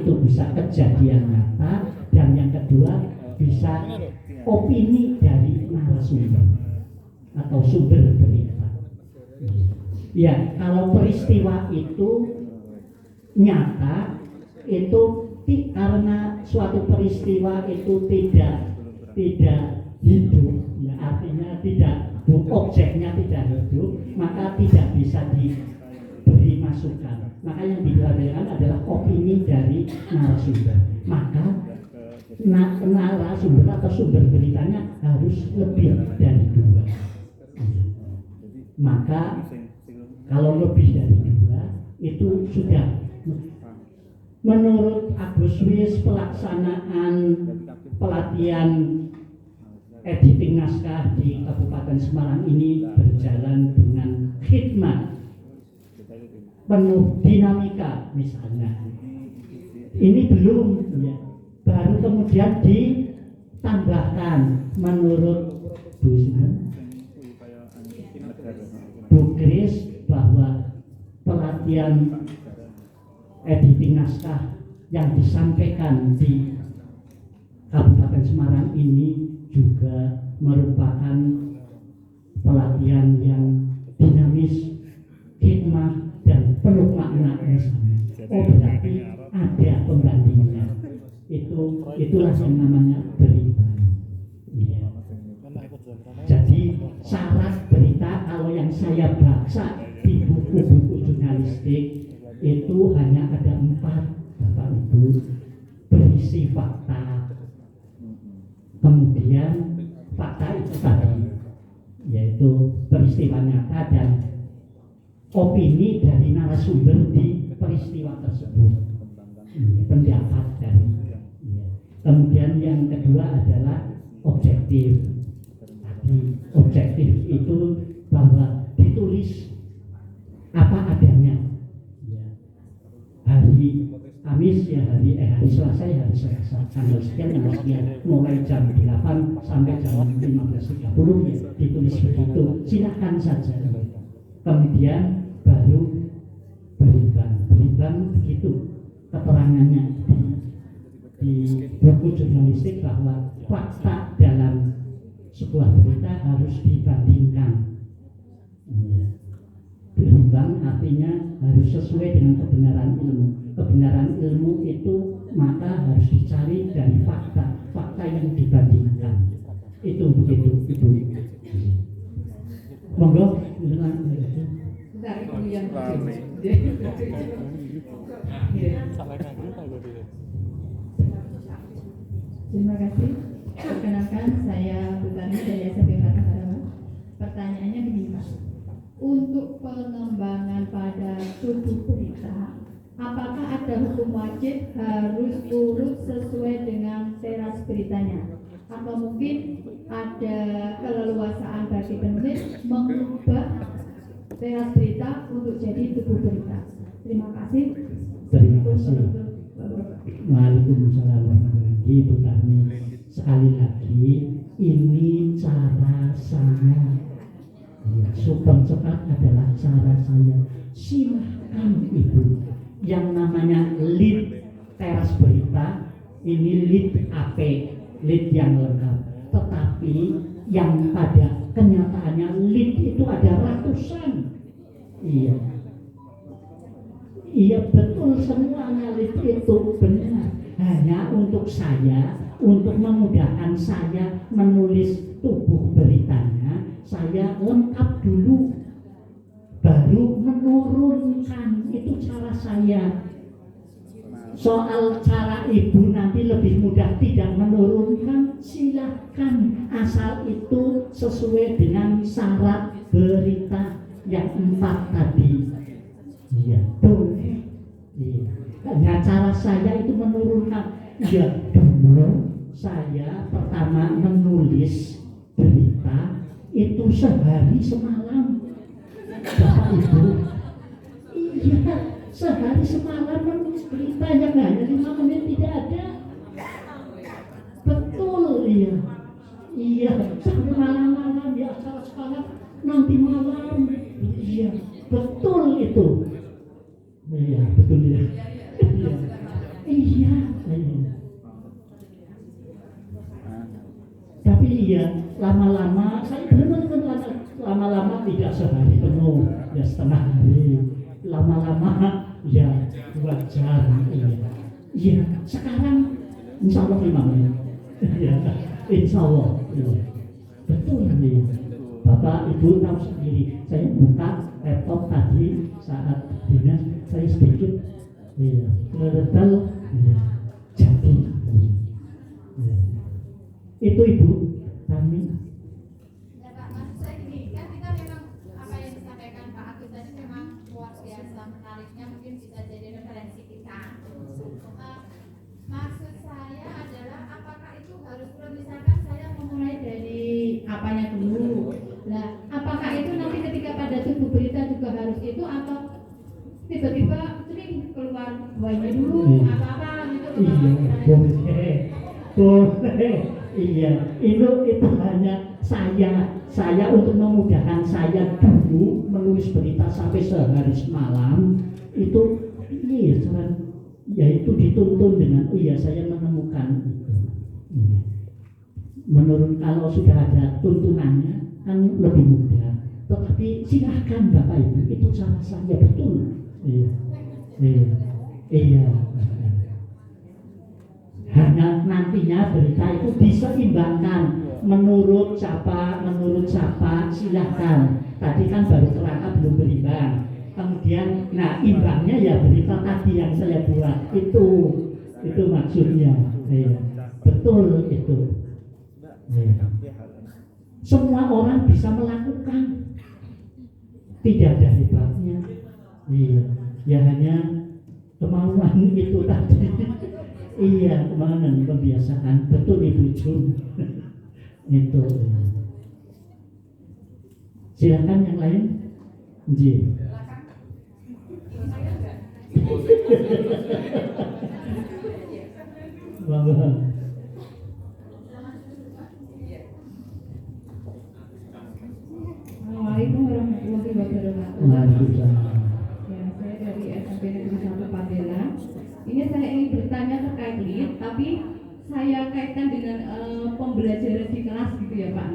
itu bisa kejadian nyata, dan yang kedua bisa opini dari narasumber atau sumber berita. Ya, kalau peristiwa itu nyata, itu karena suatu peristiwa itu tidak hidup, ya, artinya objeknya tidak hidup, maka tidak bisa diberi masukan. Maka yang dihadirkan adalah opini dari narasumber. Maka narasumber atau sumber beritanya harus lebih dari 2. Maka kalau lebih dari 2 itu sudah, menurut Agus Wis, pelaksanaan pelatihan editing naskah di Kabupaten Semarang ini berjalan dengan khidmat, penuh dinamika misalnya. Ini belum, ya, baru kemudian ditambahkan menurut Bu Kris bahwa pelatihan editing naskah yang disampaikan di Kabupaten Semarang ini juga merupakan pelatihan yang dinamis, hikmah, dan penuh makna misalnya. Oh, berarti ada pembandingnya. Itulah yang namanya berita. Ya. Jadi syarat berita kalau yang saya baca di buku-buku jurnalistik itu hanya ada 4, Bapak Ibu. Berisi fakta, kemudian fakta itu tadi, yaitu peristiwa nyata dan opini dari narasumber di peristiwa tersebut, pendapat dari. Kemudian yang kedua adalah objektif. Tadi objektif itu bahwa ditulis apa adanya. Hari Kamis ya hari Selasa ya hari Selasa, tanggal sekian tanggal sekian, mulai jam 8 sampai jam 15.30 ya ditulis begitu, silakan saja. Kemudian baru berimbang begitu keterangannya di buku jurnalistik bahwa fakta dalam sebuah berita harus dibandingkan. Berimbang artinya harus sesuai dengan kebenaran ilmu. Kebenaran ilmu itu maka harus dicari dari fakta yang dibandingkan. Itu begitu, Ibu. Monggo, dari yang terima kasih. Perkenalkan, saya Butani dari SMP Katakarama. Pertanyaannya begini, Pak. Untuk pengembangan pada tubuh berita, apakah ada hukum wajib harus urut sesuai dengan teras beritanya? Atau mungkin ada keleluasaan bagi penulis mengubah teras berita untuk jadi tubuh berita? Terima kasih. Terima kasih. Waalaikumsalam warahmatullahi wabarakatuh. Sekali lagi, ini cara saya. Ya, super cepat adalah cara saya. Silahkan Ibu. Yang namanya lead teras berita, ini lead AP, lead yang lengkap. Tetapi yang pada kenyataannya lead itu ada ratusan. Iya. Iya betul, semuanya lead itu benar. Hanya untuk saya, untuk memudahkan saya menulis tubuh beritanya, saya lengkap dulu, baru menurunkan. Itu cara saya. Soal cara Ibu nanti lebih mudah tidak menurunkan, silahkan, asal itu sesuai dengan syarat berita yang 4 tadi. Iya, boleh. Iya. Nah, cara saya itu menurunkan. Ya, dulu saya pertama menulis berita itu sehari semalam, Bapak Ibu. Iya, sehari semalam menulis berita yang hanya 5 menit tidak ada. Betul, iya. Iya, sampai malam-malam ya, sekarang nanti malam. Iya, betul itu. Iya, betul ya. Iya. Iya, lama-lama saya benar-benar lama-lama tidak sehari penuh, ya setengah hari, lama-lama ya 2 jam. Iya, sekarang insya Allah 5 menit. Ya, insya Allah. Iya. Betul nih. Bapak Ibu tahu sendiri, saya buka laptop tadi saat dinas, saya sedikit redal, jadi. Itu Ibu kami. Ya Pak, maksud saya gini, kan kita memang apa yang disampaikan Pak Agus tadi memang luar biasa menariknya, mungkin bisa jadi referensi kita. Maksud saya adalah apakah itu harus misalkan saya memulai dari apanya dulu. Nah, apakah itu nanti ketika pada tubuh berita juga harus itu atau tiba-tiba sering keluar buahnya dulu apa-apa gitu. Iya, boleh. Iya, itu hanya saya untuk memudahkan saya dulu menulis berita sampai sehari semalam itu iya ya itu dituntun dengan saya menemukan itu. Iya. Menurut kalau sudah ada tuntunannya kan lebih mudah. Tetapi silahkan Bapak Ibu, itu cara saya betul. Iya. Hanya nantinya berita itu diseimbangkan menurut siapa silahkan. Tadi kan baru kerangka belum berimbang. Kemudian imbangnya ya berita tadi yang saya buat itu maksudnya. Betul itu. Semua orang bisa melakukan, tidak ada hebatnya. Ya hanya kemauan itu tadi. Iya, kemauan kebiasaan. Betul Ibu Jun. Itu. Silakan yang lain. Ji. Bawah. Assalamualaikum warahmatullahi wabarakatuh. Waalaikumsalam. Ya, saya dari SMP Negeri 1 Pandela. Ini saya ingin bertanya terkait LIT, tapi saya kaitkan dengan pembelajaran di kelas gitu ya Pak.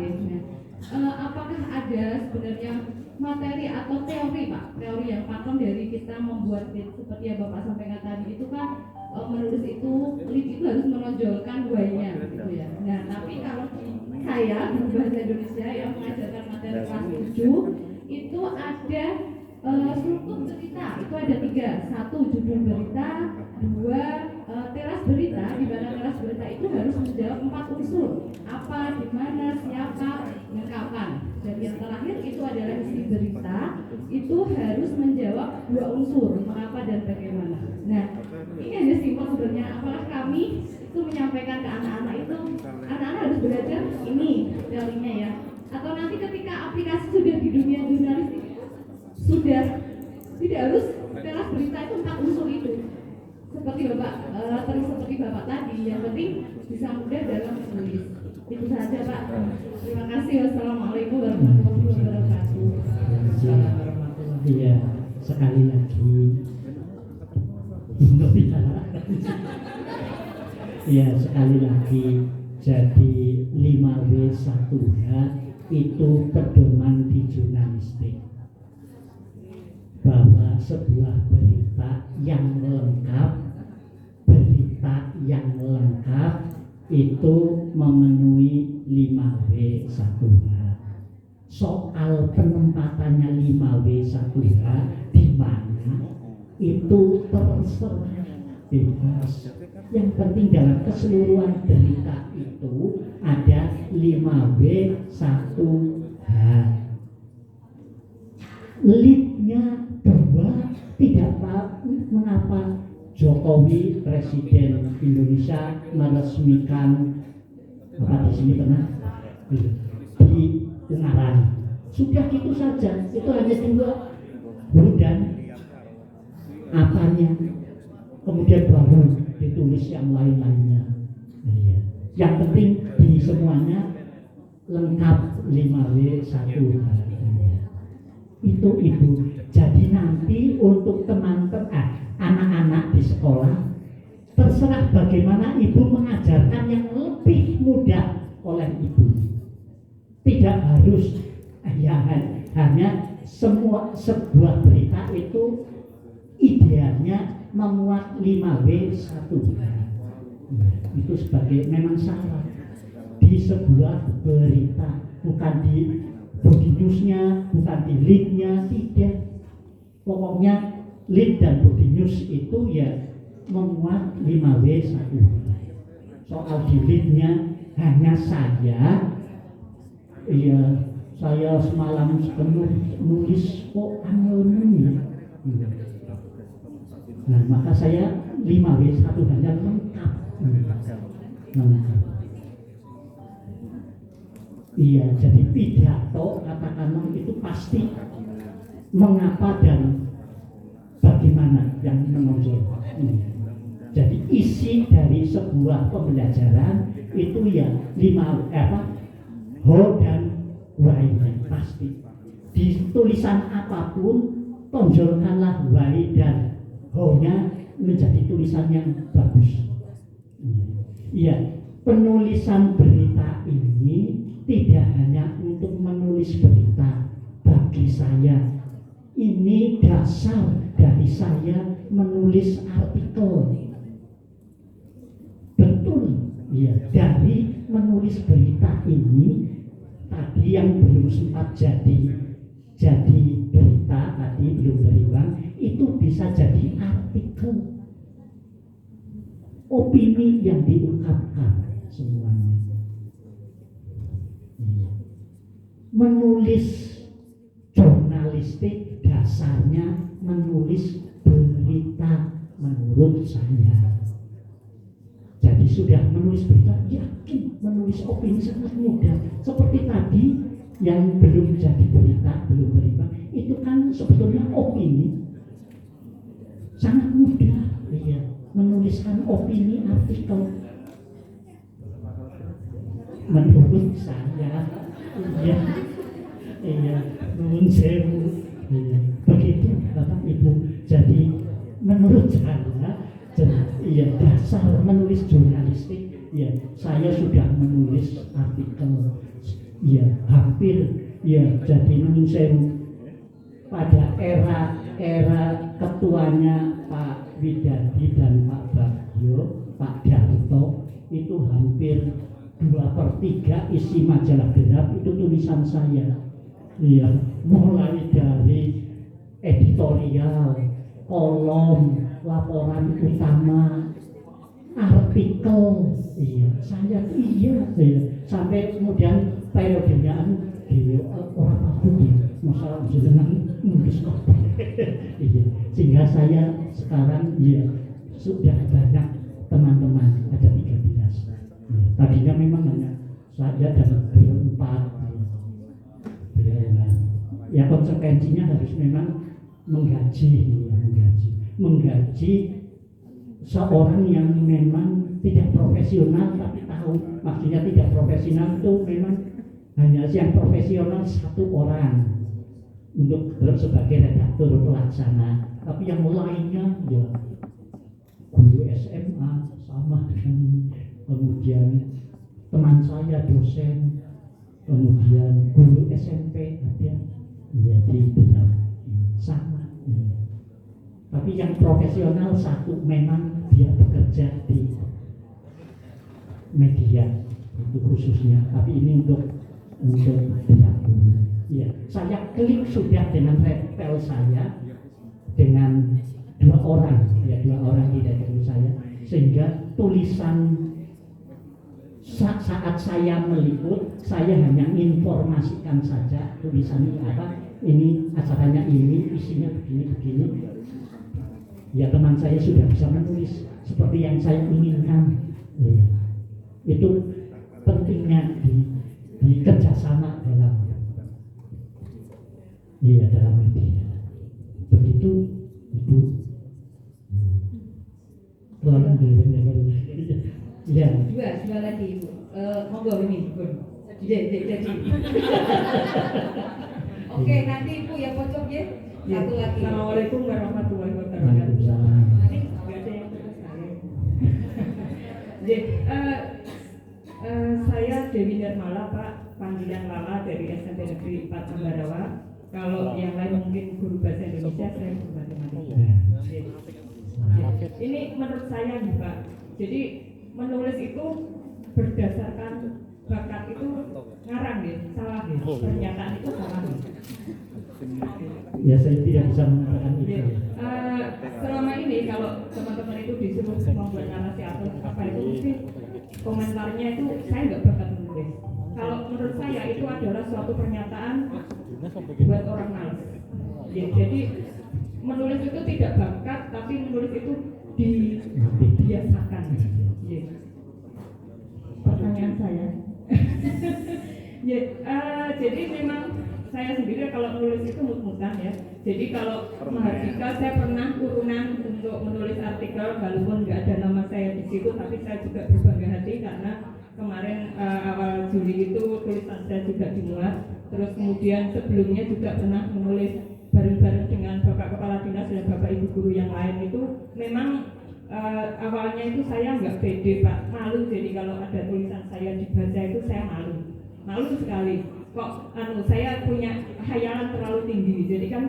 Apakah ada sebenarnya materi atau teori Pak, teori yang pakem dari kita membuat LIT seperti yang Bapak sampaikan tadi itu kan menulis itu LIT itu harus menonjolkan why-nya gitu ya. Nah, tapi kalau saya di bahasa Indonesia yang mengajarkan materi kelas 7 itu ada struktur cerita, itu ada 3. 1 judul berita, 2 teras berita, di mana teras berita itu harus menjawab 4 unsur, apa, di mana, siapa, dan kapan. Dan yang terakhir itu adalah isi berita, itu harus menjawab 2 unsur, mengapa dan bagaimana. Nah, ini hanya simpel sebenarnya. Apakah kami itu menyampaikan ke anak-anak itu, anak-anak harus belajar ini teorinya ya, atau nanti ketika aplikasi sudah di dunia jurnalistik sudah tidak harus teras berita itu 4 unsur itu seperti Bapak tadi, yang penting bisa mudah dalam menulis. Itu saja Pak. Terima kasih. Wassalamualaikum warahmatullahi wabarakatuh. Iya, sekali lagi iya sekali lagi, jadi 5W1H itu pedoman di jurnalistik, bahwa sebuah berita yang lengkap itu memenuhi 5W1H. Soal penempatannya 5W1H di mana itu terserah, bebas. Yang penting dalam keseluruhan berita itu ada 5W1H. Lead-nya 2, tidak tahu mengapa Jokowi Presiden Indonesia meresmikan apa di sini pernah di Ungaran. Sudah gitu saja, itu hanya 2 dan apanya, kemudian baru ditulis yang lain-lainnya. Yang penting di semuanya lengkap 5W1H. Itu Ibu. Jadi nanti untuk teman-teman anak-anak di sekolah terserah bagaimana Ibu mengajarkan yang lebih mudah oleh Ibu. tidak harus ya hanya sebuah berita itu idealnya memuat 5W1. Itu sebagai memang syarat di sebuah berita, bukan di body news-nya, bukan di lead-nya, tidak. Pokoknya lead dan body news itu ya memuat 5W1. Soal di lead-nya hanya saya semalam sepenuh nulis kok anonim. Nah, maka saya 5W1 hanya lengkap. Iya, jadi pidato katakanlah itu pasti mengapa dan bagaimana yang menonjol. Jadi isi dari sebuah pembelajaran itu ya ho dan why pasti. Di tulisan apapun tonjolkanlah why dan ho-nya menjadi tulisan yang bagus. Iya, penulisan berita ini tidak hanya untuk menulis berita. Bagi saya ini dasar dari saya menulis artikel. Betul, ya, dari menulis berita ini tadi yang belum sempat jadi berita, tadi belum berimbang, itu bisa jadi artikel. Opini yang diungkapkan semuanya. Menulis jurnalistik dasarnya menulis berita menurut saya. Jadi sudah menulis berita, yakin menulis opini sangat mudah. Seperti tadi yang belum jadi berita, belum berimbang, itu kan sebetulnya opini sangat mudah. Iya, menuliskan opini artikel. Menurut saya, iya, nuwun sewu, begitu Bapak Ibu. Jadi menurut saya, iya, dasar menulis jurnalistik, ya saya sudah menulis artikel, ya hampir, ya jadi nuwun sewu. Pada era ketuanya Pak Widadi dan Pak Bagio, Pak Darto, itu hampir 2/3 isi majalah Genap itu tulisan saya. Iya, mulai dari editorial, kolom, laporan utama, artikel, sampai kemudian periodenya orang aku masalah jenengan nulis kok. Sehingga saya sekarang sudah banyak teman-teman, ada 13. Tadinya memang hanya saya dan beliau 4. Ya konsekuensinya harus memang menggaji seorang yang memang tidak profesional tapi tahu. Maksudnya tidak profesional itu memang hanya yang profesional 1 orang untuk sebagai redaktur pelaksana, tapi yang lainnya ya guru SMA sama dengan ini. Kemudian teman saya dosen, kemudian guru SMP ada, ya di dalam sama. Tapi yang profesional 1 memang dia bekerja di media itu khususnya. Tapi ini untuk tidak. Ya, saya klik sudah dengan repel saya dengan 2 orang, ya 2 orang di dapur saya, sehingga tulisan saat saya meliput, saya hanya informasikan saja tulisannya apa, ini acaranya ini, isinya begini. Ya teman saya sudah bisa menulis seperti yang saya inginkan. Ya. Itu pentingnya di kerjasama dalam media. Begitu Ibu. Ya. Dua lagi Ibu. Monggo ini, Bun. Jadi. Oke, nanti Ibu yang pojok ya. Satu lagi. Assalamualaikum warahmatullahi wabarakatuh. Ini nggak ada yang terus saya. Saya Dewi Nirmala, Pak. panggilan Lala dari SMP Negeri 4 Ambarawa. Kalau yang lain mungkin guru bahasa Indonesia, saya guru matematika. Ini menurut saya nih Pak, jadi menulis itu berdasarkan bakat itu ngarang ya, salah ya, pernyataan itu salah ya. Ya saya tidak bisa mengatakan itu. Selama ini kalau teman-teman itu disuruh membuat narasi atau apa itu mungkin komentarnya itu saya nggak bakat menulis. Kalau menurut saya itu adalah suatu pernyataan buat orang malas. Ya, jadi menulis itu tidak bakat, tapi menulis itu dibiasakan. Ya. Pertanyaan saya. Ya, jadi memang saya sendiri kalau menulis itu mut-mutan ya. Jadi kalau Mahardika saya pernah urunan untuk menulis artikel walaupun nggak ada nama saya di situ, tapi saya juga berbangga hati karena kemarin awal Juli itu tulisan saya juga dimuat. Terus kemudian sebelumnya juga pernah menulis bareng-bareng dengan Bapak Kepala Dinas dan Bapak Ibu Guru yang lain itu memang awalnya itu saya nggak pede Pak, malu. Jadi kalau ada tulisan saya dibaca itu saya malu sekali. Kok saya punya khayalan terlalu tinggi. Jadi kan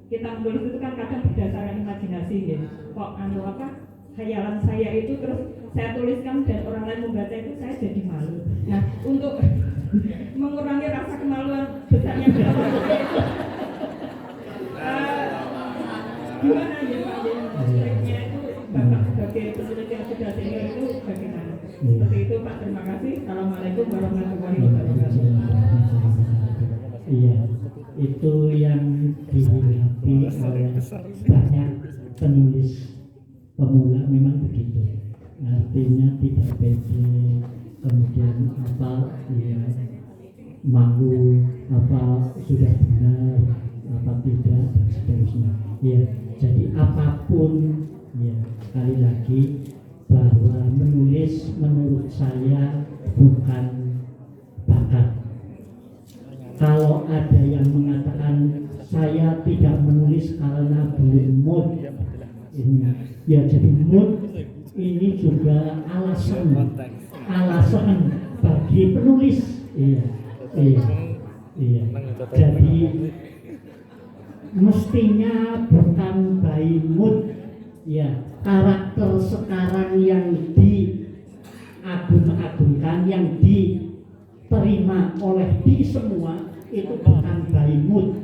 kita menulis itu kan kadang berdasarkan imajinasi ya. Kok khayalan saya itu terus saya tuliskan dan orang lain membaca itu saya jadi malu. Nah, untuk mengurangi rasa kemaluan besarnya saya itu gimana ya Pak ya? Triknya itu Bapak sebagai penulis yang sudah senior itu bagaimana? Seperti itu Pak, terima kasih. Assalamualaikum warahmatullahi wabarakatuh. Iya, itu yang dihadapi oleh banyak penulis pemula memang begitu. Artinya tidak pede, kemudian ya malu, sudah benar, tidak dan seterusnya. Ya, jadi apapun ya sekali lagi bahwa menulis menurut saya bukan bakat. Kalau ada yang mengatakan saya tidak menulis karena belum mood, ini ya jadi mood ini juga alasan bagi penulis. Iya. Jadi mestinya bukan by mood, ya karakter sekarang yang diagung-agungkan, yang diterima oleh di semua itu bukan by mood,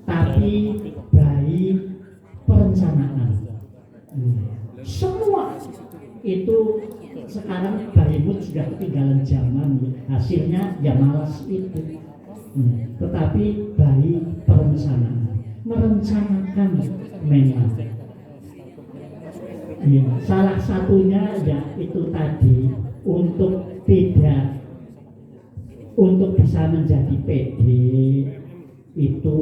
tapi by perencanaan. Semua itu sekarang by mood sudah ketinggalan zaman, hasilnya ya malas itu. Tetapi by perencanaan, merencanakan memang. Ya, salah satunya ya itu tadi untuk bisa menjadi PD itu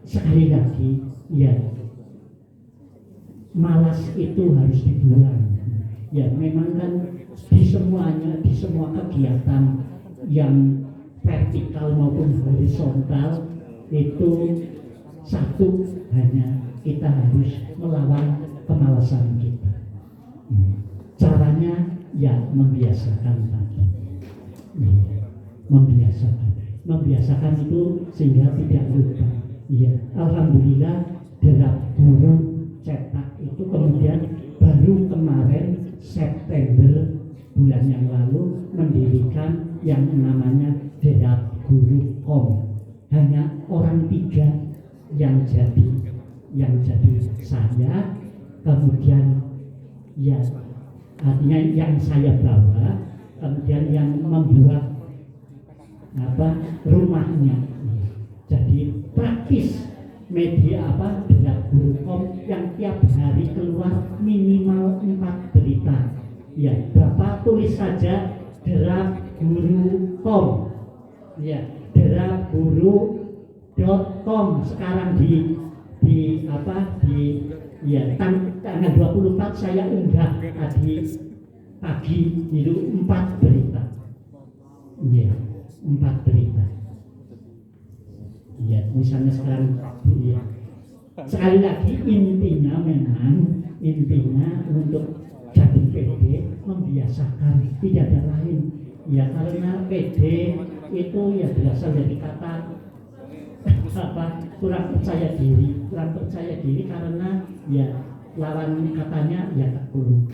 sekali lagi ya malas itu harus dibuang. Ya memang kan di semua kegiatan yang vertikal maupun horizontal itu satu hanya kita harus melawan kemalasan kita. Caranya ya membiasakan tadi. Membiasakan itu sehingga tidak lupa. Ya, alhamdulillah derap guru cetak itu kemudian baru kemarin September bulan yang lalu mendirikan yang namanya derap guru.com. Hanya orang 3 yang jadi saya, kemudian ya artinya yang saya bawa, kemudian yang membuat rumahnya. Jadi praktis media derap guru.com yang tiap hari keluar minimal 4 berita. Ya, Bapak tulis saja derap guru.com. Ya, derapguru.com sekarang di tanggal 24 saya unggah tadi pagi itu 4 berita. Iya, 4 berita. Iya, misalnya sekarang ya. Sekali lagi intinya untuk jadi PD membiasakan, tidak ada lain. Ya karena PD itu ya berasal dari kata kurang percaya diri karena ya lawan katanya ya tekun,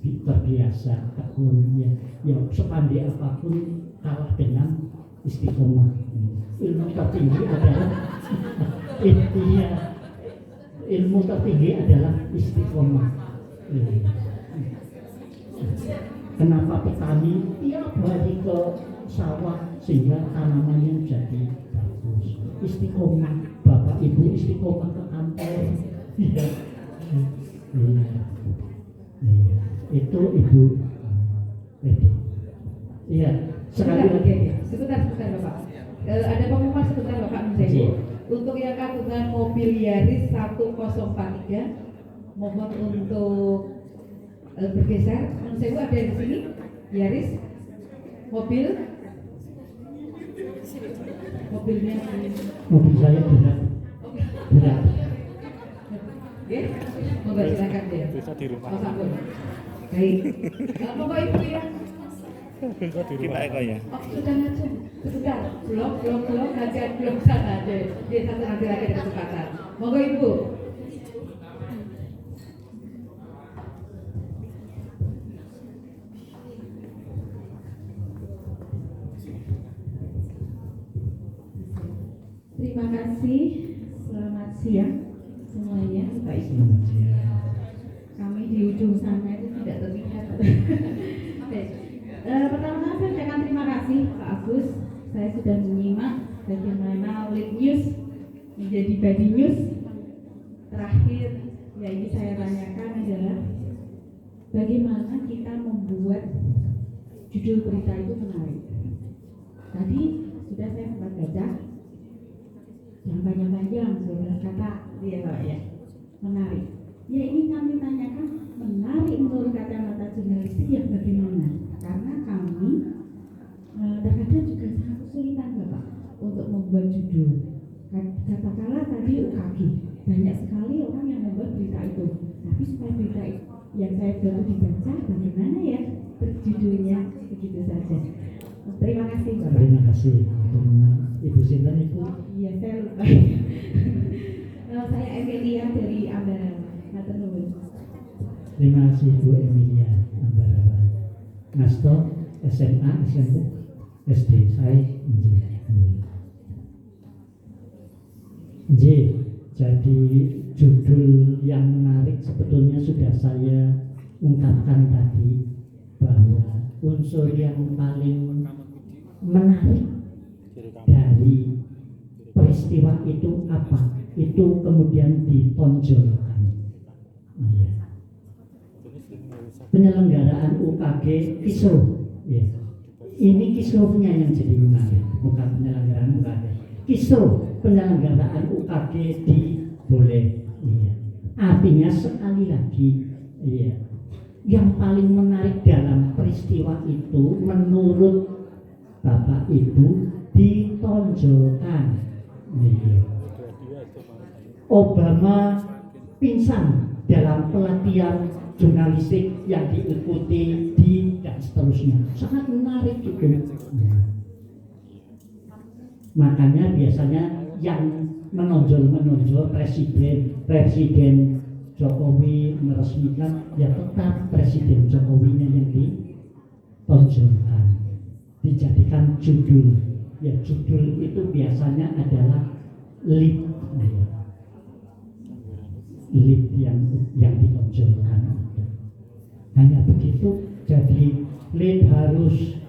terbiasa tekun ya sepandai apapun kalah dengan istiqomah. Ilmu tertinggi adalah ilmu tertinggi adalah istiqomah. Kenapa petani tiap hari ke sawah sehingga tanamannya jadi bagus? Istiqomah, bapak ibu istiqomah ke kantor. Iya. Itu ibu. Iya. Sekali lagi. Sebentar Bapak. Ada pengumuman sebentar Bapak Menjadi. Untuk yang kagungan mobil Yaris 1043, mohon untuk bergeser. Menurut ada di sini Yaris mobilnya mobil saya berat. Oke, monggo silakan deh. Bisa di rumah. Mas Ampun. Baik. Monggo Ibu ya. Bisa di rumah ya. Oh, sudah ngaji. Sebentar. Belum ngajian belum sana deh. Dia satu nanti lagi ada kesempatan. Monggo Ibu. Terima kasih. Selamat siang semuanya. Baik. Kami di ujung sana itu tidak terlihat. Baik. Pertama-tama saya ucapkan terima kasih Pak Agus. Saya sudah menyimak bagaimana lead news menjadi body news. Terakhir ya ini saya tanyakan adalah bagaimana kita membuat judul berita itu menarik. Tadi sudah saya sempat baca yang panjang-panjang 12 kata ya Pak ya, menarik. Ya ini kami tanyakan menarik menurut kacamata jurnalistik yang bagaimana? Karena kami terkadang juga sangat kesulitan Bapak untuk membuat judul. Katakanlah tadi UKG, banyak sekali orang yang membuat berita itu. Tapi supaya berita yang saya buat itu dibaca, bagaimana ya judulnya begitu saja. Terima kasih Bapak. Terima kasih. Ibu Sinten itu? Iya saya lupa. Saya Emilia dari Ambarawa. Matur nuwun. Terima kasih Bu Emilia Ambarawa. Ngasto SMA, SMP, SD. Saya jadi judul yang menarik sebetulnya sudah saya ungkapkan tadi bahwa unsur yang paling menarik dari peristiwa itu apa? Itu kemudian ditonjolkan. Penyelenggaraan UKG kisruh. Ya. Ini kisruhnya yang jadi menarik, bukan penyelenggaraan UKG. Kisruh penyelenggaraan UKG diboleh. Ya. Artinya sekali lagi, ya, yang paling menarik dalam peristiwa itu menurut Bapak Ibu ditonjolkan. Obama pingsan dalam pelatihan jurnalistik yang diikuti dan seterusnya. Sangat menarik itu. Makanya biasanya yang menonjol Presiden Jokowi meresmikan, ya tetap Presiden Jokowinya yang ditonjolkan, dijadikan judul. Ya judul itu biasanya adalah lead yang ditonjolkan. Hanya begitu, jadi lead harus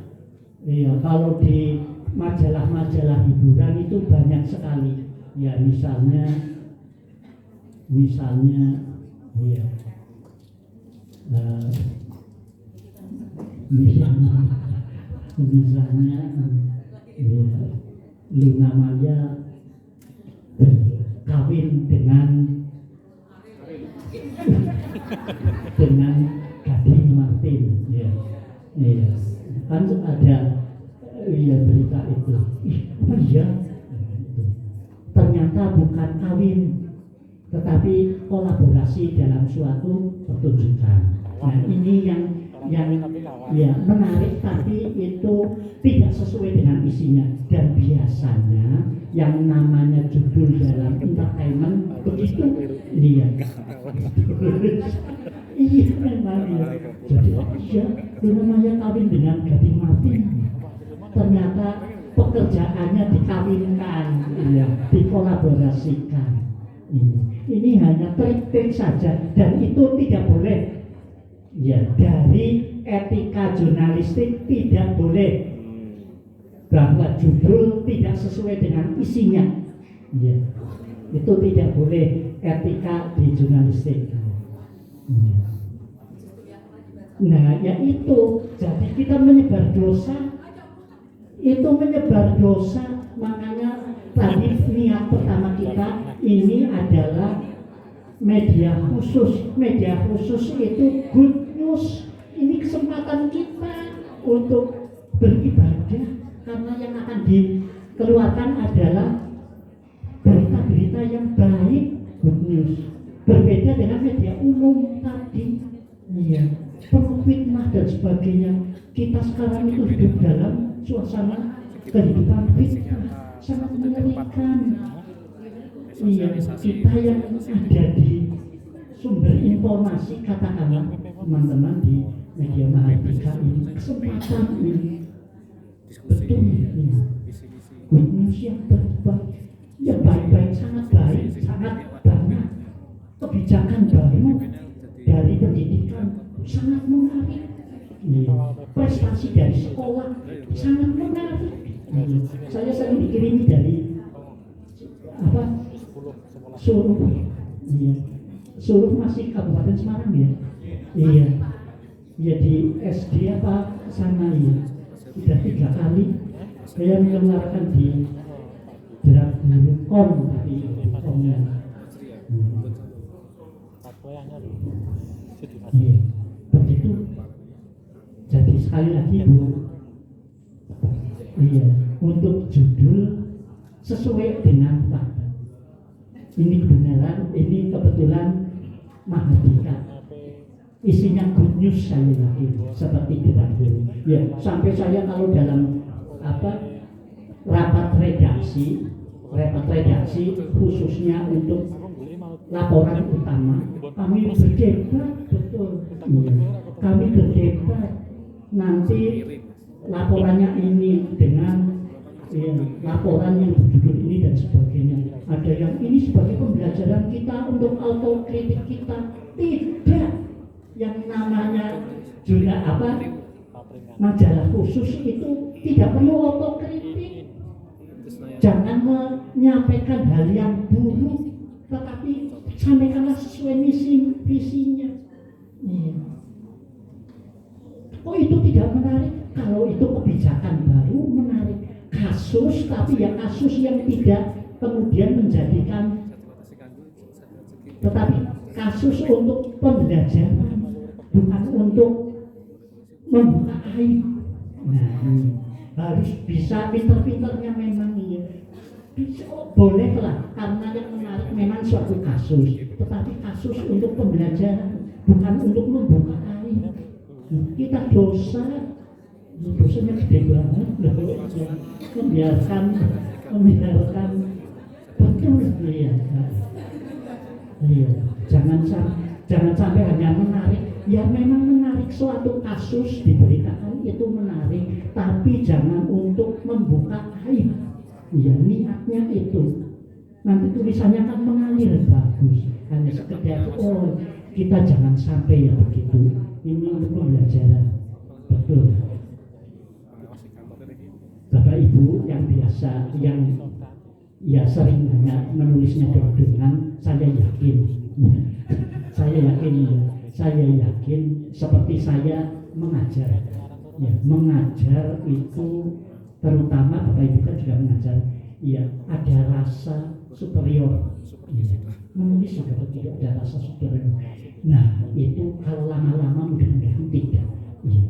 ya, kalau di majalah-majalah hiburan itu banyak sekali. Ya misalnya ya misalnya ya, Luna Maya berkawin dengan Gading Martin, ya, kan ada berita itu. Apa dia? Ternyata bukan kawin, tetapi kolaborasi dalam suatu pertunjukan. Nah ini yang ya menarik tapi itu tidak sesuai dengan isinya, dan biasanya yang namanya judul dalam entertainment begitu iya iya memang ya. Jadi iya itu namanya kawin dengan gading mati, ternyata pekerjaannya dikawinkan, iya, dikolaborasikan. Ini hanya trik-trik saja, dan itu tidak boleh. Ya, dari etika jurnalistik tidak boleh bahwa judul tidak sesuai dengan isinya. Ya, itu tidak boleh etika di jurnalistik. Ya. Nah, ya itu. Jadi kita menyebar dosa. Itu menyebar dosa. Makanya tadi niat pertama kita ini adalah media khusus. Media khusus itu good news. Ini kesempatan kita untuk beribadah, karena yang akan dikeluarkan adalah berita-berita yang baik, good news. Berbeda dengan media umum tadi, iya, penuh fitnah dan sebagainya. Kita sekarang itu hidup dalam suasana kehidupan fitnah, sangat mengerikan. Iya, kita yang ada di sumber informasi, katakanlah teman-teman di media Mahardika ini, kesempatan ini betul ini good news yang baik-baik, sangat baik, sangat banyak kebijakan baru dari pendidikan, sangat menarik. Prestasi dari sekolah sangat menarik. Saya sering dikirimi dari Suruh masih Kabupaten Semarang ya. Iya. Ya di SD apa sana ya. Sudah 3 kali saya mengeluarkan di draft kon tapi komnya. Iya. Begitu. Jadi sekali lagi Bu. Iya, untuk judul sesuai dengan fakta. Ini kebenaran, ini kebetulan Mahardika. Isinya good news saya yakin, seperti terdahulu. Ya, sampai saya kalau dalam rapat redaksi khususnya untuk laporan utama, kami berdebat betul. Ya, kami berdebat nanti laporannya ini dengan laporan yang berjudul ini dan sebagainya. Ada yang ini sebagai pembelajaran kita untuk autokritik kita. Tidak, yang namanya juga majalah khusus itu tidak perlu autokritik. Jangan menyampaikan hal yang buruk, tetapi sampaikanlah sesuai misi visinya. Oh itu tidak menarik. Kalau itu kebijakan baru menarik. Kasus, tapi ya kasus yang tidak kemudian menjadikan, tetapi kasus untuk pembelajaran, bukan untuk membuka aib. Nah, harus bisa pinter-pinternya memang ya. Bisa, bolehlah, karena yang menarik memang suatu kasus, tetapi kasus untuk pembelajaran, bukan untuk membuka aib. Kita dosanya gede banget, membiarkan betul ya. Iya, jangan sampai hanya menarik. Ya memang menarik, suatu kasus diberitakan itu menarik, tapi jangan untuk membuka aib. Ya niatnya itu. Nanti tulisannya kan mengalir bagus, hanya sekedar kita jangan sampai ya begitu. Ini untuk pembelajaran, betul. Bapak Ibu yang biasa, yang ya sering hanya menulisnya dengan saya yakin, saya yakin seperti saya mengajar, ya mengajar itu terutama Bapak Ibu kan juga mengajar, ya ada rasa superior, ya. Menulis juga begitu ada rasa superior. Nah itu kalau lama-lama mudah-mudahan tidak, ya.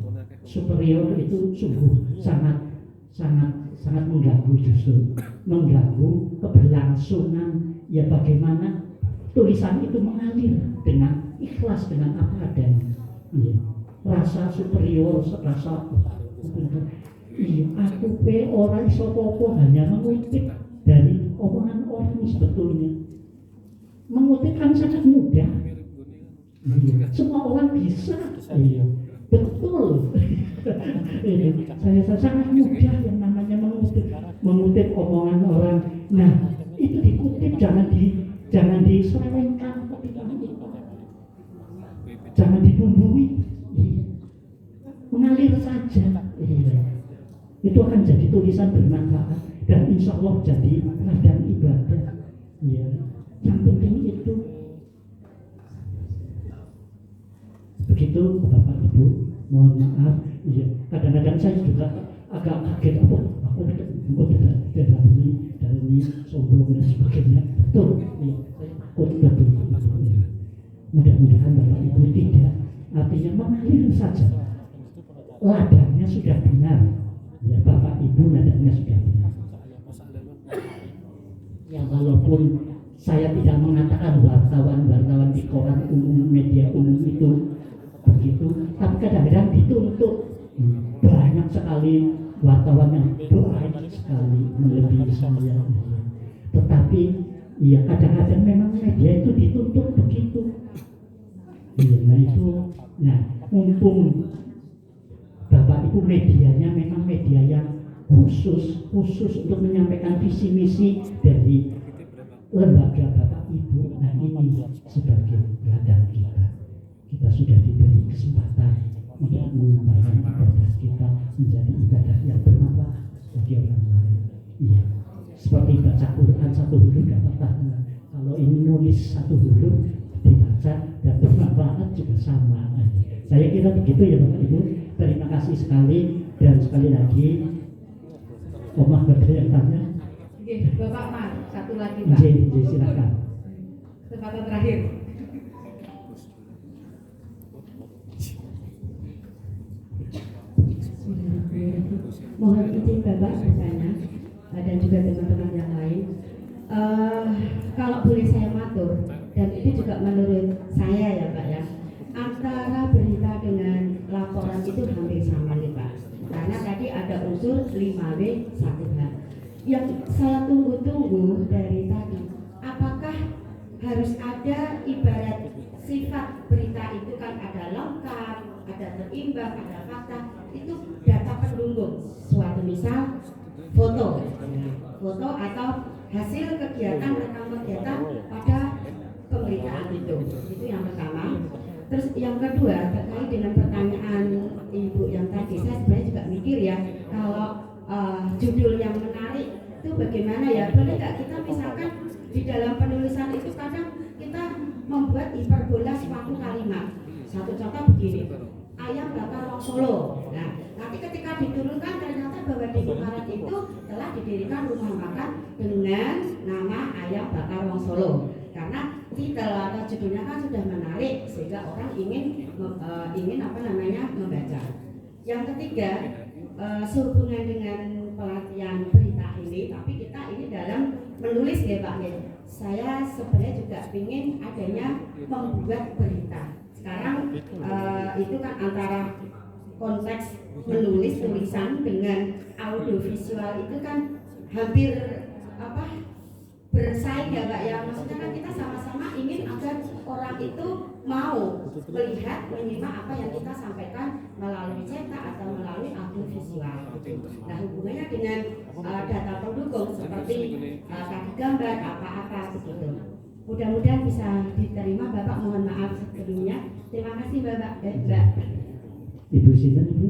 Superior itu sungguh sangat mengganggu, justru mengganggu keberlangsungan ya bagaimana tulisan itu mengalir dengan ikhlas, dengan apa adanya. Iya. Rasa superior, rasa iya, aku pe orang iso popo hanya mengutip dari omongan orang sebetulnya. Mengutip kan sangat mudah. Iya. Semua orang bisa. Iya. Betul. Saya sangat mudah yang namanya mengutip omongan orang. Nah, itu dikutip jangan diselewengkan, jangan dibumbui, mengalir saja. Itu akan jadi tulisan bermanfaat dan insya Allah jadi ladang ibadah. Yang penting itu. Begitu Bapak Ibu, mohon maaf. Kadang-kadang saya juga agak kaget, dari ini sombong dan sebagainya. Betul, saya takut betul. Mudah-mudahan Bapak Ibu tidak, artinya mengalir saja. Ladangnya sudah benar, ya Bapak Ibu ladangnya sudah benar. Ya walaupun saya tidak mengatakan wartawan di koran umum, media umum itu begitu, tapi kadang-kadang dituntut. Banyak sekali wartawan yang baik sekali melebihi saya. Tetapi ya kadang-kadang memang media itu dituntut begitu. Nah itu, mumpung Bapak Ibu medianya memang media yang khusus untuk menyampaikan visi misi dari lembaga Bapak Ibu. Nah ini sebagai ladang kita sudah diberi kesempatan untuk mengembangkan ibadah kita menjadi ibadah yang bermanfaat bagi orang lain. Iya, seperti baca Quran satu huruf dapat pahala. Kalau ini nulis satu huruf dibaca dan bermanfaat juga sama. Saya kira begitu ya Bapak Ibu. Terima kasih sekali dan sekali lagi Omah ada yang tanya. Oke, Bapak Mar, satu lagi Pak. Silakan. Kesempatan terakhir. Mohon izin Bapak bertanya dan juga teman-teman yang lain. Kalau boleh saya matur, dan ini juga menurut saya ya Pak ya, antara berita dengan laporan itu hampir sama nih Pak. Karena tadi ada unsur 5W 1H. Yang saya tunggu-tunggu dari tadi, apakah harus ada ibarat sifat berita itu kan ada lengkap, ada terimbang, ada fakta, itu data pendukung. Suatu misal foto atau hasil kegiatan rekam kegiatan pada pemberitaan itu yang pertama. Terus yang kedua terkait dengan pertanyaan Ibu yang tadi, saya sebenarnya juga mikir ya, kalau judul yang menarik itu bagaimana ya, boleh nggak kita misalkan di dalam penulisan itu kadang kita membuat hiperbola suatu kalimat. Satu contoh begini, ayam bakar wong Solo. Nah, nanti ketika diturunkan ternyata bahwa di Jepara itu telah didirikan rumah makan dengan nama ayam bakar wong Solo. Karena titel atau judulnya kan sudah menarik sehingga orang ingin membaca. Yang ketiga, sehubungan dengan pelatihan berita ini, tapi kita ini dalam menulis ya Pak. Saya sebenarnya juga ingin adanya membuat berita. Sekarang itu kan antara konteks menulis tulisan dengan audiovisual itu kan hampir bersaing ya Pak ya. Maksudnya kan kita sama-sama ingin agar orang itu mau melihat, menyimak apa yang kita sampaikan melalui cetak atau melalui audiovisual. Nah hubungannya dengan data pendukung seperti tadi gambar apa-apa begitu. Mudah-mudahan bisa diterima Bapak, mohon maaf sebelumnya. Terima kasih Bapak. Mbak. Ibu Sinten Ibu?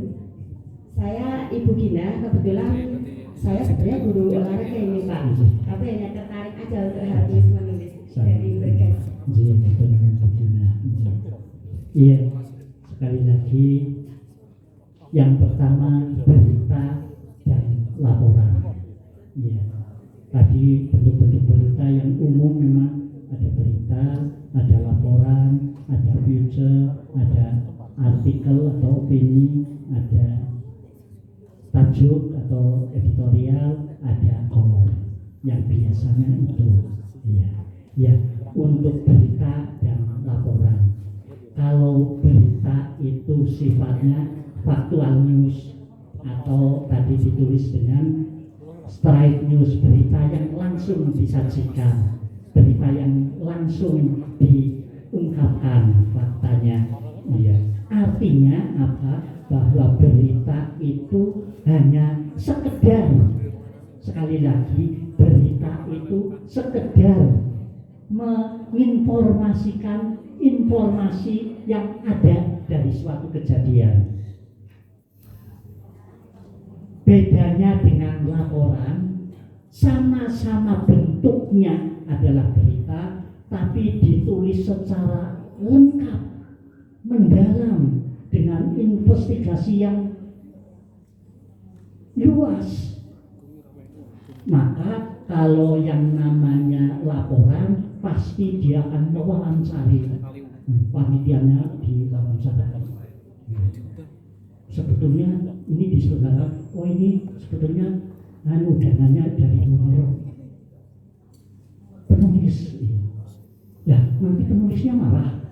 Saya Ibu Gina, kebetulan saya sebenarnya guru olahraga ini Pak, tapi hanya tertarik aja untuk harus menulis dari berkas. Iya, sekali lagi yang pertama berita dan laporan. Iya, tadi bentuk-bentuk berita yang umum memang ada berita, ada laporan, ada feature, ada artikel atau opini, ada tajuk atau editorial, ada kolom. Yang biasanya itu, ya, untuk berita dan laporan. Kalau berita itu sifatnya faktual news atau tadi ditulis dengan straight news, berita yang langsung disajikan, berita yang langsung diungkapkan faktanya. Iya. Artinya apa? Bahwa berita itu hanya sekedar, sekali lagi, berita itu sekedar menginformasikan informasi yang ada dari suatu kejadian. Bedanya dengan laporan, sama-sama bentuknya adalah berita, tapi ditulis secara lengkap, mendalam, dengan investigasi yang luas. Maka kalau yang namanya laporan, pasti dia akan mewawancari panitianya, diwawancara. Sebetulnya ini diselenggarakan, oh ini sebetulnya dananya dari mana? Penulis. Ya, nanti penulisnya marah.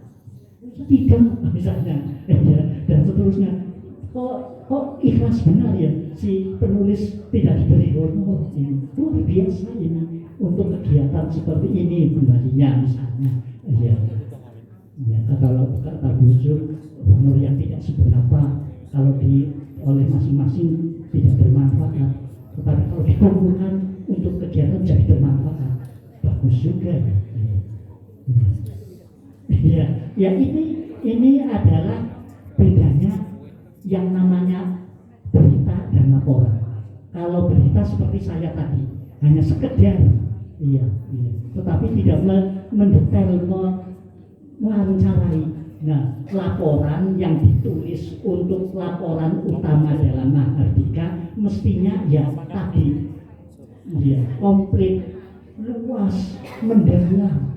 Tidak, misalnya, ya, dan seterusnya. Kok ikhlas benar ya si penulis tidak diberi honor? Ini luar biasa ini untuk kegiatan seperti ini kembalinya misalnya. Ya, ya kalau kata Yusuf, honor yang tidak seberapa kalau oleh masing-masing tidak bermanfaat, tetapi kalau dikumpulkan untuk kegiatan jadi bermanfaat, bagus juga. Ya, ya ini adalah bedanya yang namanya berita dan laporan. Kalau berita seperti saya tadi hanya sekedar, iya, tetapi tidak mendetail, mewawancarai. Nah, laporan yang ditulis untuk laporan utama dalam Mahardika mestinya ya tadi, ya komplit, luas, mendalam,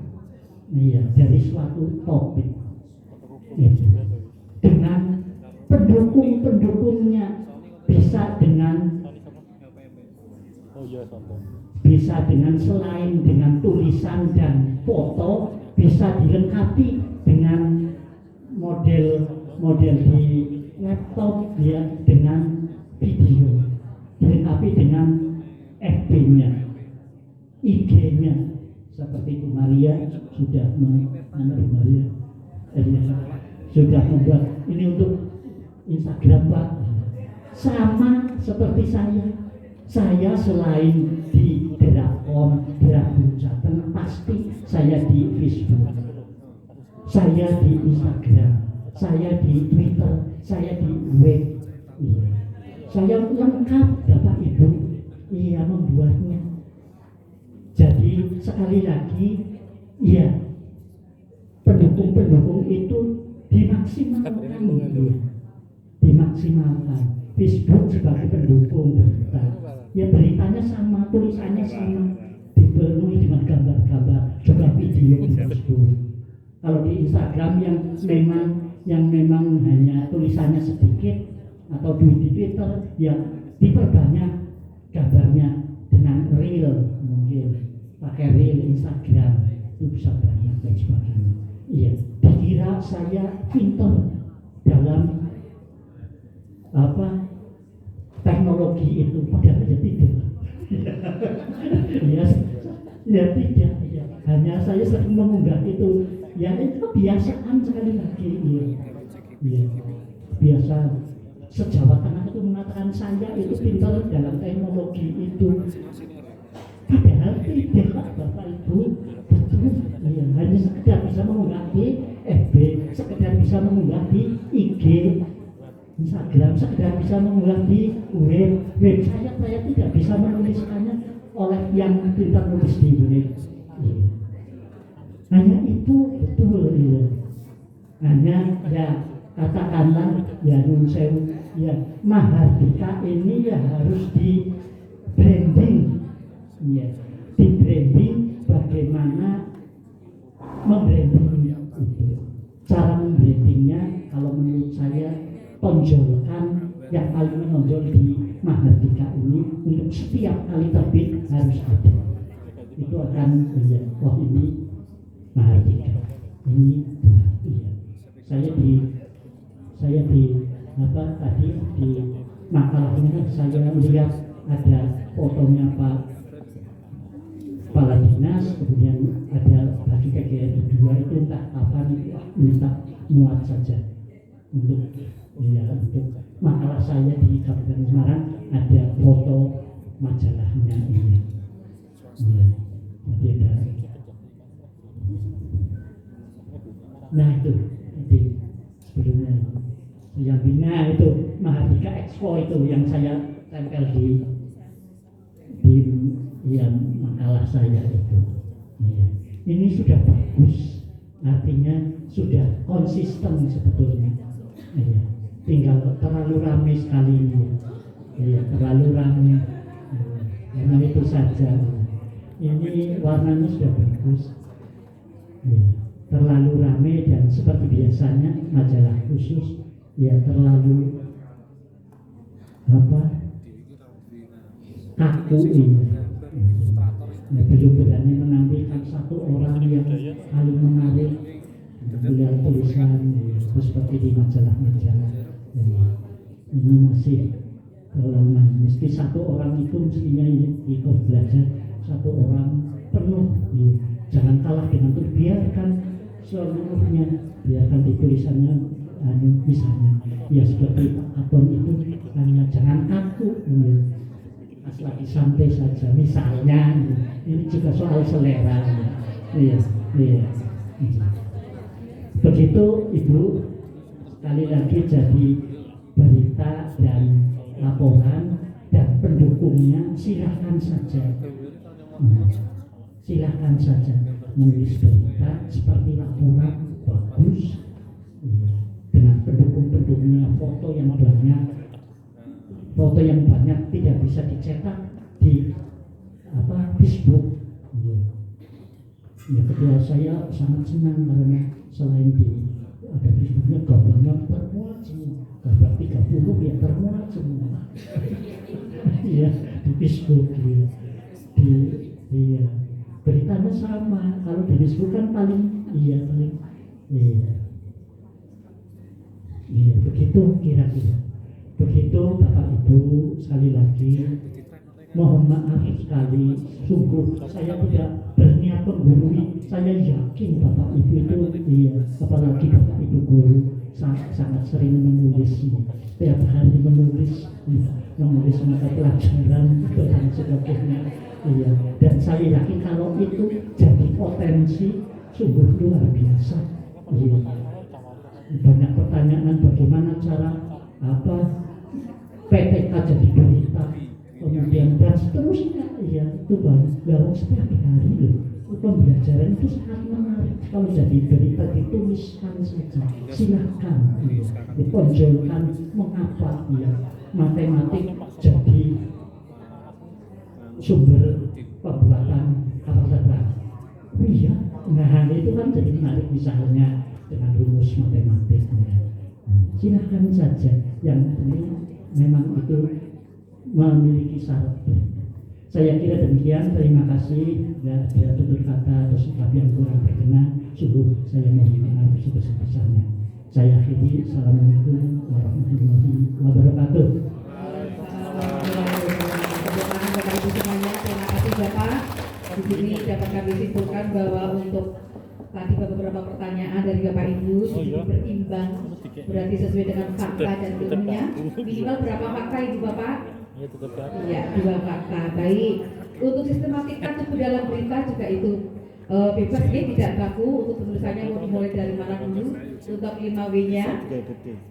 iya, dari suatu topik, ya. Dengan pendukung-pendukungnya, bisa dengan selain dengan tulisan dan foto, bisa dilengkapi dengan model di laptop, ya, dengan video, dilengkapi dengan FB-nya, IG-nya, seperti Bu Maria sudah sudah membuat ini untuk Instagram, Pak. Sama seperti saya selain di Derapom, Derapom Jateng, pasti saya di Facebook, saya di Instagram, saya di Twitter, saya di web. Iya. Saya lengkap, Bapak Ibu, iya, membuatnya. Jadi sekali lagi, iya, pendukung-pendukung itu dimaksimalkan, dimaksimalkan. Facebook sebagai pendukung berita, ya beritanya sama, tulisannya sama, dipenuhi dengan gambar-gambar, juga video di Facebook. Kalau di Instagram yang memang hanya tulisannya sedikit, atau di Twitter, ya diperbanyak gambarnya dengan reel, mungkin pakai reel Instagram, itu bisa banyak dan sebagainya. Iya, dikira saya pintar dalam teknologi itu, padahal ya tidak. ya tidak, ya. Hanya saya sering mengunggah itu, ya itu kebiasaan sekali lagi, ya. Biasa sejawat anak itu mengatakan saya itu pintar dalam teknologi itu, padahal tidak, Bapak Ibu, betul. Ya, hanya sekedar bisa mengunggah di FB, sekedar bisa mengunggah di IG, Instagram, sekedar bisa mengulang di web saya tidak bisa menuliskannya oleh yang pintar nulis di web. Hanya itu, betul, ya. Hanya ya katakanlah ya nun sewu, ya Mahardika ini ya harus di branding, ya, di branding. Bagaimana membranding itu? Cara membrandingnya kalau menurut saya, tonjolkan yang paling menonjol di Mahardika ini untuk setiap kali terbit harus ada. Itu akan ya, oh ini Mahardika, ini iya. Saya di tadi di makalahnya saya lihat ada fotonya Pak Kepala Dinas, kemudian ada bagi KGRI 2 itu entah kapan minta muat saja untuk makalah saya di Kabupaten Semarang ada foto majalahnya ini. Ya, jadi ada. Nah itu sebelumnya yang bina itu Mahardika Expo itu yang saya tempel di yang makalah saya itu. Ya. Ini sudah bagus, artinya sudah konsisten sebetulnya. Ya. Tinggal terlalu ramai sekali ini. Ya, terlalu ramai. Memang itu saja. Ini warnanya sudah bagus. Ya. Terlalu ramai dan seperti biasanya majalah khusus ya terlalu kaku ini. Ya, belum berani menampilkan satu orang yang paling menarik melihat tulisan ya, seperti di majalah-majalah. Ya, ini masih kelemahan. Mesti satu orang itu mestinya di belajar satu orang penuh. Ya. Jangan kalah dengan itu, biarkan seluruhnya, biarkan di tulisannya misalnya ya seperti Pak Katon itu hanya jangan kaku ya. Pas lagi santai saja misalnya ini juga soal selera ya. Iya. Begitu Ibu, sekali lagi jadi berita dan laporan dan pendukungnya silahkan saja silahkan saja menulis berita seperti laporan bagus ya. Dengan pendukung-pendukungnya foto yang banyak tidak bisa dicetak di Facebook. Ya, ketua saya sangat senang karena selain ada Facebooknya gambarnya termuat semua, gambar 30 ya termuat semua. Iya di Facebook ya. Beritanya sama, kalau di Facebook kan paling iya begitu kira-kira. Begitu Bapak Ibu, sekali lagi mohon maaf sekali, sungguh saya tidak berniat menggurui. Saya yakin Bapak Ibu itu apalagi Bapak Ibu guru sangat sering menulis, setiap hari menulis mata pelajaran dan sebagainya. Iya, dan saya yakin kalau itu jadi potensi sungguh luar biasa. Iya. Banyak pertanyaan bagaimana cara PTK jadi berita, kemudian dan seterusnya. Ya itu baru setiap hari loh. Pembelajaran itu sangat menarik. Kalau jadi berita dituliskan saja, silahkan ditonjolkan mengapa ya matematik jadi sumber pembuatan apa. Iya, nah itu kan jadi menarik misalnya dengan rumus matematiknya. Silahkan saja, yang penting memang itu memiliki syarat. Saya kira demikian, terima kasih. Bila ada tutur kata atau sikap yang kurang berkenan, sungguh saya mohon maaf sebesar-besarnya. Saya akhiri, assalamualaikum warahmatullahi wabarakatuh. Bapak Ibu semuanya, terima kasih Bapak. Di sini dapat kami simpulkan bahwa untuk tadi beberapa pertanyaan dari Bapak Ibu berimbang, berarti sesuai dengan fakta dan ilmunya. Minimal berapa fakta Ibu Bapak? Iya, 2 fakta. Baik. Untuk sistematika tubuh dalam berita juga itu bebas ya, tidak baku. Untuk penulisannya mau dimulai dari mana dulu untuk 5W-nya.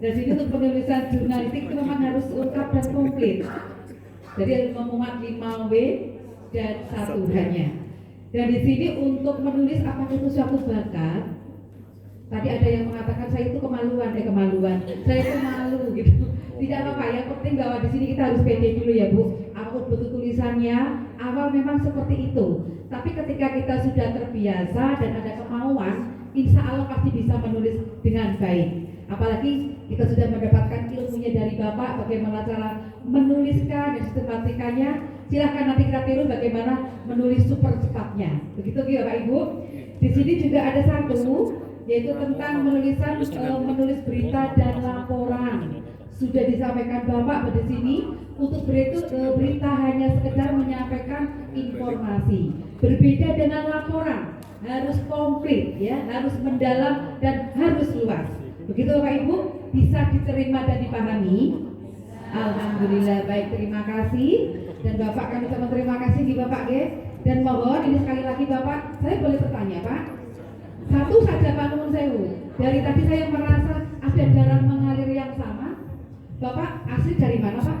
Dan sini untuk penulisan jurnalistik itu memang harus lengkap dan komplit. Jadi memuat 5W dan 1 hanya. Dan di sini untuk menulis apakah itu suatu bakat. Tadi ada yang mengatakan saya itu kemaluan. Saya itu malu gitu. Tidak apa-apa, yang penting bahwa di sini kita harus pede dulu ya Bu. Apapun bentuk tulisannya, awal memang seperti itu. Tapi ketika kita sudah terbiasa dan ada kemauan, insya Allah pasti bisa menulis dengan baik. Apalagi kita sudah mendapatkan ilmunya dari Bapak, bagaimana cara menuliskan dan sistematikanya. Silahkan nanti kita tiru bagaimana menulis super cepatnya. Begitu Bapak Ibu. Di sini juga ada satu yaitu tentang menulis berita dan laporan. Sudah disampaikan Bapak pada sini, untuk berita hanya sekedar menyampaikan informasi. Berbeda dengan laporan, harus komplit ya, harus mendalam dan harus luas. Begitu Bapak Ibu, bisa diterima dan dipahami? Alhamdulillah, baik, terima kasih. Dan Bapak, kami ucapkan terima kasih di Bapak guys. Dan mohon ini sekali lagi Bapak, saya boleh bertanya Pak? Satu saja Pak Nuwun Sewu. Dari tadi saya merasa ada darah mengalir yang sama. Bapak asli dari mana Pak?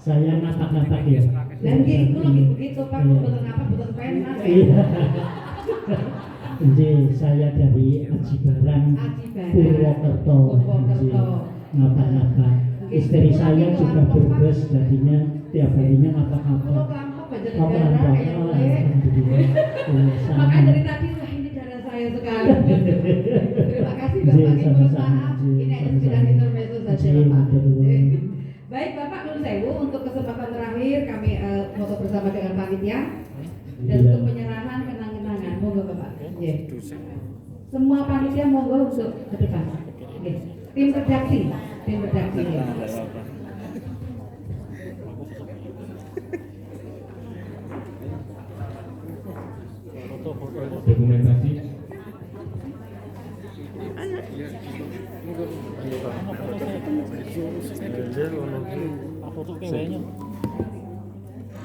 Saya napak-napak ya. Dan gitu lagi begitu Pak, betul apa, betul pena. Iya. Jadi saya dari Aji Barang, Purwokerto. Napak-napak. Istri saya juga berbes, jadinya tiap harinya napak-napak. Alhamdulillah. Makanya dari tadi wah ini darah saya sekali. Terima kasih Bapak, Ibu, maaf. Ini hanya sekedar intermezzo saja Bapak. Baik Bapak Nuwun Sewu, untuk kesempatan terakhir kami foto bersama dengan panitia dan untuk penyerahan kenang-kenangan. Monggo Bapak. Semua panitia monggo untuk ke depan. Tim redaksi. Dokumentasi. Foto kayaknya.